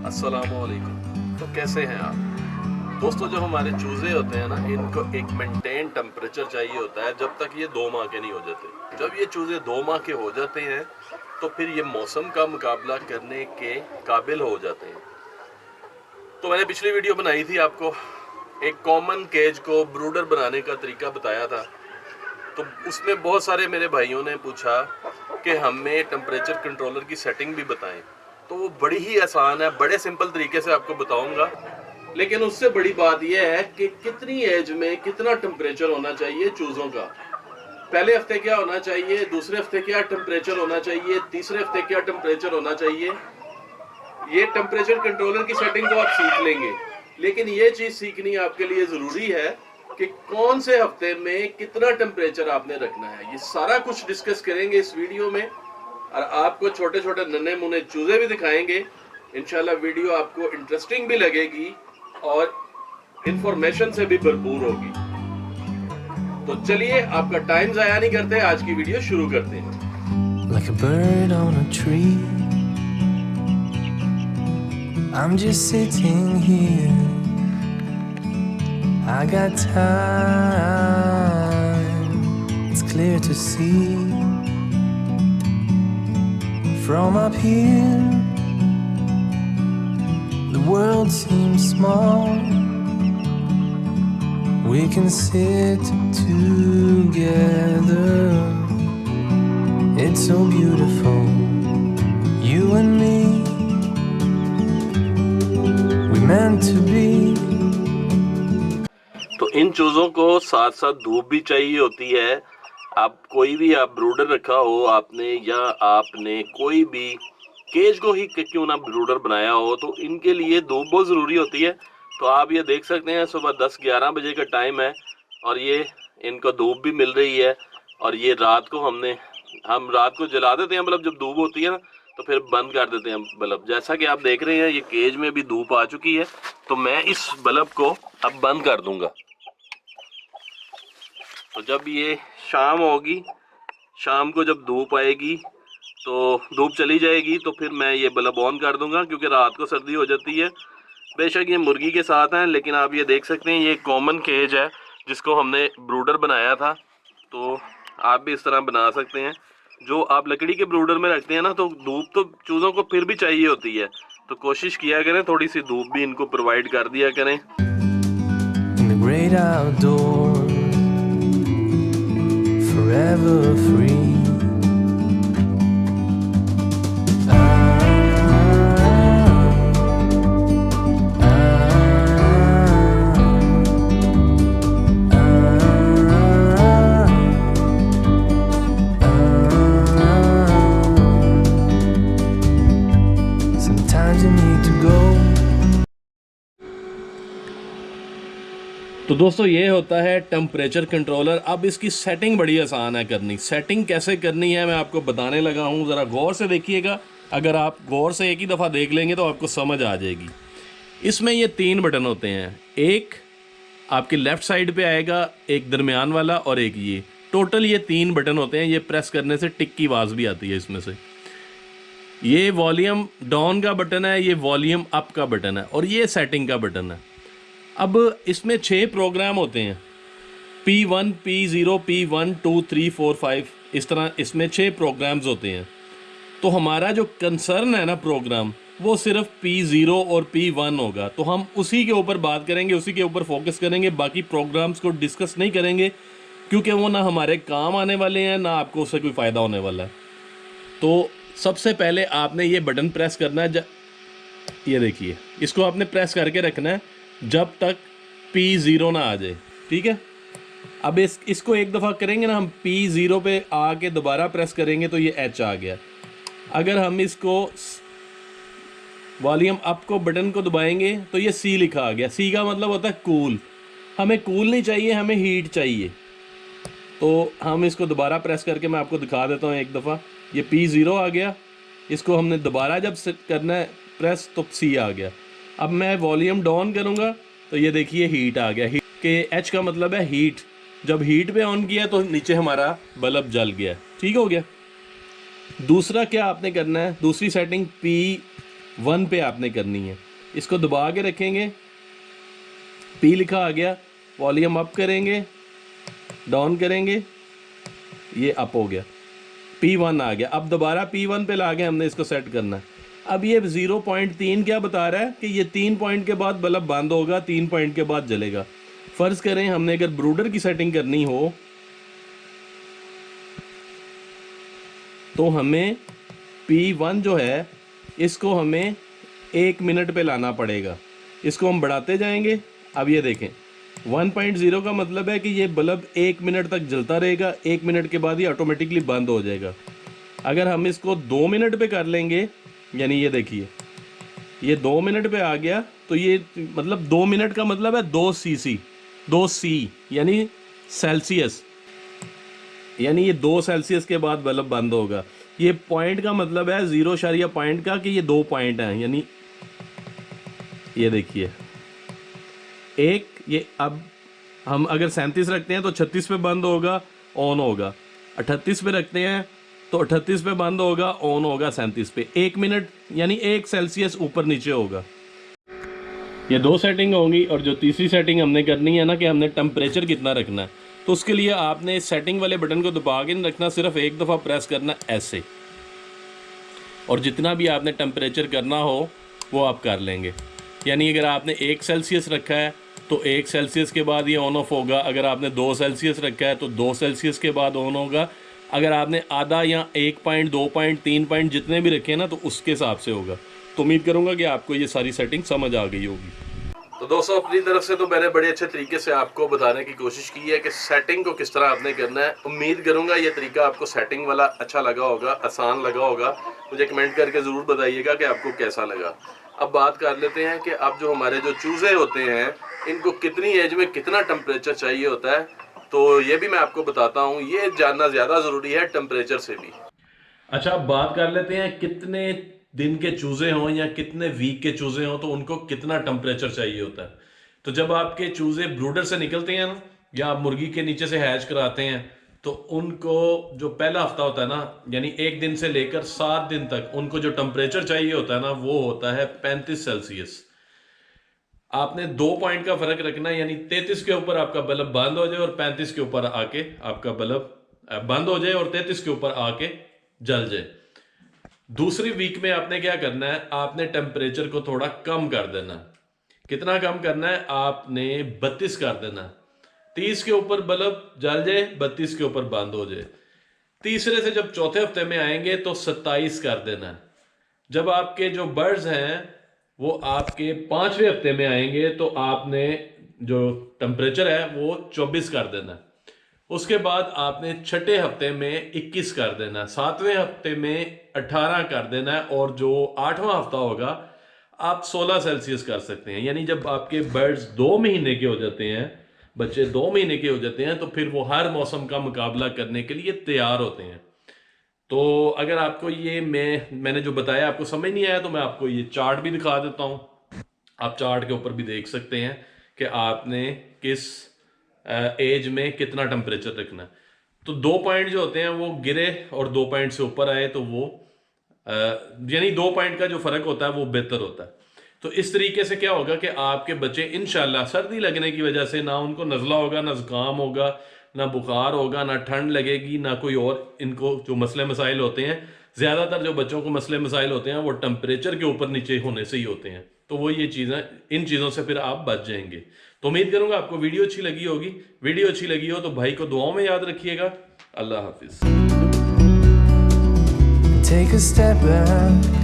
अस्सलामुअलैकुम। तो कैसे हैं आप दोस्तों? जो हमारे चूज़े होते हैं ना, इनको एक मेंटेन टेम्परेचर चाहिए होता है जब तक ये 2 माह के नहीं हो जाते। जब ये चूज़े 2 माह के हो जाते हैं तो फिर ये मौसम का मुकाबला करने के काबिल हो जाते हैं। तो मैंने पिछली वीडियो बनाई थी, आपको एक कॉमन केज को ब्रूडर बनाने का तरीका बताया था। तो उसमें बहुत सारे मेरे भाइयों ने पूछा कि हमें टेम्परेचर कंट्रोलर की सेटिंग भी बताएं। तो वो बड़ी ही आसान है, बड़े सिंपल तरीके से आपको बताऊंगा। लेकिन उससे बड़ी बात यह है कि कितनी एज में कितना टेम्परेचर होना चाहिए चूज़ों का। पहले हफ्ते क्या होना चाहिए, दूसरे हफ्ते क्या टेम्परेचर होना चाहिए, तीसरे हफ्ते क्या टेम्परेचर होना चाहिए। ये टेम्परेचर कंट्रोलर की सेटिंग तो आप सीख लेंगे, लेकिन ये चीज़ सीखनी आपके लिए ज़रूरी है कि कौन से हफ्ते में कितना टेम्परेचर आपने रखना है। ये सारा कुछ डिस्कस करेंगे इस वीडियो में, और आपको छोटे छोटे नन्हे मुन्ने चूजे भी दिखाएंगे। इंशाल्लाह वीडियो आपको इंटरेस्टिंग भी लगेगी और इंफॉर्मेशन से भी भरपूर होगी। तो चलिए आपका टाइम जाया नहीं करते, आज की वीडियो शुरू करते हैं। Like a bird on a tree, I'm just sitting here. I got time, it's clear to see. From up here, the world seems small. We can sit together. It's so beautiful, you and me. We meant to be. तो इन चूज़ों को साथ साथ धूप भी चाहिए होती है। आप कोई भी आप ब्रूडर रखा हो आपने, या आपने कोई भी केज को ही क्यों ना ब्रूडर बनाया हो, तो इनके लिए धूप बहुत ज़रूरी होती है। तो आप ये देख सकते हैं सुबह 10-11 बजे का टाइम है और ये इनको धूप भी मिल रही है। और ये रात को हम रात को जला देते हैं बल्ब, जब धूप होती है ना तो फिर बंद कर देते हैं बल्ब। जैसा कि आप देख रहे हैं ये केज में भी धूप आ चुकी है, तो मैं इस बल्ब को अब बंद कर दूंगा। तो जब ये शाम होगी, शाम को जब धूप आएगी तो धूप चली जाएगी, तो फिर मैं ये बल्ब ऑन कर दूंगा, क्योंकि रात को सर्दी हो जाती है। बेशक ये मुर्गी के साथ हैं, लेकिन आप ये देख सकते हैं ये कॉमन केज है जिसको हमने ब्रूडर बनाया था। तो आप भी इस तरह बना सकते हैं। जो आप लकड़ी के ब्रूडर में रखते हैं ना, तो धूप तो चूज़ों को फिर भी चाहिए होती है, तो कोशिश किया करें थोड़ी सी धूप भी इनको प्रोवाइड कर दिया करें। In the great outdoors, forever free. Sometimes you need to go. तो दोस्तों ये होता है टेम्परेचर कंट्रोलर। अब इसकी सेटिंग बड़ी आसान है करनी। सेटिंग कैसे करनी है मैं आपको बताने लगा हूँ, ज़रा गौर से देखिएगा। अगर आप गौर से एक ही दफ़ा देख लेंगे तो आपको समझ आ जाएगी। इसमें ये 3 बटन होते हैं, एक आपके लेफ़्ट साइड पे आएगा, एक दरमियान वाला और एक ये। टोटल ये 3 बटन होते हैं। ये प्रेस करने से टिक की आवाज़ भी आती है इसमें से। ये वॉल्यूम डाउन का बटन है, ये वॉल्यूम अप का बटन है, और ये सेटिंग का बटन है। अब इसमें 6 प्रोग्राम होते हैं, P1, P0, P1, 2, 3, 4, 5, इस तरह इसमें 6 प्रोग्राम्स होते हैं। तो हमारा जो कंसर्न है ना प्रोग्राम, वो सिर्फ P0 और P1 होगा। तो हम उसी के ऊपर बात करेंगे, उसी के ऊपर फोकस करेंगे। बाकी प्रोग्राम्स को डिस्कस नहीं करेंगे, क्योंकि वो ना हमारे काम आने वाले हैं, ना आपको उससे कोई फ़ायदा होने वाला है। तो सबसे पहले आपने ये बटन प्रेस करना है। ये देखिए, इसको आपने प्रेस करके रखना है जब तक P0 ना आ जाए, ठीक है। अब इसको एक दफ़ा करेंगे ना हम, P0 पे आके दोबारा प्रेस करेंगे तो ये H आ गया। अगर हम इसको वॉल्यूम अप को बटन को दबाएंगे तो ये C लिखा आ गया। C का मतलब होता है कूल। हमें कूल नहीं चाहिए, हमें हीट चाहिए। तो हम इसको दोबारा प्रेस करके मैं आपको दिखा देता हूँ एक दफ़ा। ये P0 आ गया, इसको हमने दोबारा जब सेट करना है प्रेस तो C आ गया। अब मैं वॉल्यूम डाउन करूँगा तो ये देखिए हीट आ गया। हीट के H का मतलब है हीट। जब हीट पे ऑन किया तो नीचे हमारा बल्ब जल गया, ठीक हो गया। दूसरा क्या आपने करना है, दूसरी सेटिंग P1 पे आपने करनी है। इसको दबा के रखेंगे, P लिखा आ गया, वॉल्यूम अप करेंगे, डाउन करेंगे, ये अप हो गया, P1 आ गया। अब दोबारा P1 पे ला के हमने इसको सेट करना है। अब ये 0.3 क्या बता रहा है कि ये 3 पॉइंट के बाद बल्ब बंद होगा, 3 पॉइंट के बाद जलेगा। फ़र्ज़ करें हमने अगर ब्रूडर की सेटिंग करनी हो तो हमें P1 जो है इसको हमें 1 मिनट पे लाना पड़ेगा। इसको हम बढ़ाते जाएंगे। अब ये देखें 1.0 का मतलब है कि ये बल्ब 1 मिनट तक जलता रहेगा, 1 मिनट के बाद ये ऑटोमेटिकली बंद हो जाएगा। अगर हम इसको 2 मिनट पे कर लेंगे, यानी ये देखिए ये 2 मिनट पे आ गया, तो ये मतलब 2 मिनट का मतलब है 2 सी यानी सेल्सियस, यानी ये 2 सेल्सियस के बाद बल्ब बंद होगा। ये पॉइंट का मतलब है 0 पॉइंट का कि ये 2 पॉइंट हैं, यानी ये देखिए एक, ये अब हम अगर 37 रखते हैं तो 36 पे बंद होगा, ऑन होगा। 38 पे रखते हैं तो 38 पे बंद होगा, ऑन होगा 37 पे। 1 मिनट यानी 1 सेल्सियस ऊपर नीचे होगा। ये 2 सेटिंग होंगी, और जो तीसरी सेटिंग हमने करनी है ना कि हमने टेम्परेचर कितना रखना है, तो उसके लिए आपने इस सेटिंग वाले बटन को दबा के नहीं रखना, सिर्फ एक दफ़ा प्रेस करना ऐसे, और जितना भी आपने टेम्परेचर करना हो वो आप कर लेंगे। यानी अगर आपने 1 सेल्सियस रखा है तो 1 सेल्सियस के बाद ये ऑन ऑफ होगा। अगर आपने 2 सेल्सियस रखा है तो 2 सेल्सियस के बाद ऑन होगा। अगर आपने आधा या 1 पॉइंट, 2 पॉइंट, 3 पॉइंट जितने भी रखे हैं ना, तो उसके हिसाब से होगा। तो उम्मीद करूँगा कि आपको ये सारी सेटिंग समझ आ गई होगी। तो दोस्तों अपनी तरफ से तो मैंने बड़े अच्छे तरीके से आपको बताने की कोशिश की है कि सेटिंग को किस तरह आपने करना है। उम्मीद करूंगा ये तरीका आपको सेटिंग वाला अच्छा लगा होगा, आसान लगा होगा। मुझे कमेंट करके ज़रूर बताइएगा कि आपको कैसा लगा। अब बात कर लेते हैं कि अब जो हमारे जो चूज़े होते हैं इनको कितनी एज में कितना टेम्परेचर चाहिए होता है, तो ये भी मैं आपको बताता हूँ। ये जानना ज़्यादा ज़रूरी है टेम्परेचर से भी। अच्छा, अब बात कर लेते हैं कितने दिन के चूजे हों या कितने वीक के चूजे हों तो उनको कितना टेम्परेचर चाहिए होता है। तो जब आपके चूजे ब्रूडर से निकलते हैं ना, या आप मुर्गी के नीचे से हैच कराते हैं, तो उनको जो पहला हफ्ता होता है ना, यानी 1 दिन से लेकर 7 दिन तक उनको जो टेम्परेचर चाहिए होता है ना, वो होता है 35 सेल्सियस। आपने 2 पॉइंट का फर्क रखना है, यानी 33 के ऊपर आपका बल्ब बंद हो जाए और 35 के ऊपर आके आपका बल्ब बंद हो जाए और 33 के ऊपर आके जल जाए। दूसरी वीक में आपने क्या करना है, आपने टेम्परेचर को थोड़ा कम कर देना। कितना कम करना है, आपने 32 कर देना। 30 के ऊपर बल्ब जल जाए, 32 के ऊपर बंद हो जाए। तीसरे से जब चौथे हफ्ते में आएंगे तो 27 कर देना। जब आपके जो बर्ड्स हैं वो आपके 5वें हफ्ते में आएंगे तो आपने जो टेम्परेचर है वो 24 कर देना। उसके बाद आपने 6ठे हफ्ते में 21 कर देना, 7वें हफ्ते में 18 कर देना है, और जो 8वां हफ्ता होगा आप 16 सेल्सियस कर सकते हैं। यानी जब आपके बर्ड्स 2 महीने के हो जाते हैं, बच्चे 2 महीने के हो जाते हैं, तो फिर वो हर मौसम का मुकाबला करने के लिए तैयार होते हैं। तो अगर आपको ये मैंने जो बताया आपको समझ नहीं आया तो मैं आपको ये चार्ट भी दिखा देता हूँ। आप चार्ट के ऊपर भी देख सकते हैं कि आपने किस एज में कितना टेम्परेचर रखना है। तो 2 पॉइंट जो होते हैं वो गिरे और 2 पॉइंट से ऊपर आए तो वो यानी 2 पॉइंट का जो फर्क होता है वो बेहतर होता है। तो इस तरीके से क्या होगा कि आपके बच्चे इंशाल्लाह सर्दी लगने की वजह से ना उनको नज़ला होगा, ना जुकाम होगा, ना बुखार होगा, ना ठंड लगेगी, ना कोई और इनको जो मसले मसाइल होते हैं। ज़्यादातर जो बच्चों को मसले मसाइल होते हैं वो टेम्परेचर के ऊपर नीचे होने से ही होते हैं। तो वो ये चीज़ें, इन चीज़ों से फिर आप बच जाएंगे। तो उम्मीद करूँगा आपको वीडियो अच्छी लगी होगी। वीडियो अच्छी लगी हो तो भाई को दुआओं में याद रखिएगा। अल्लाह हाफिज़। Take a step back.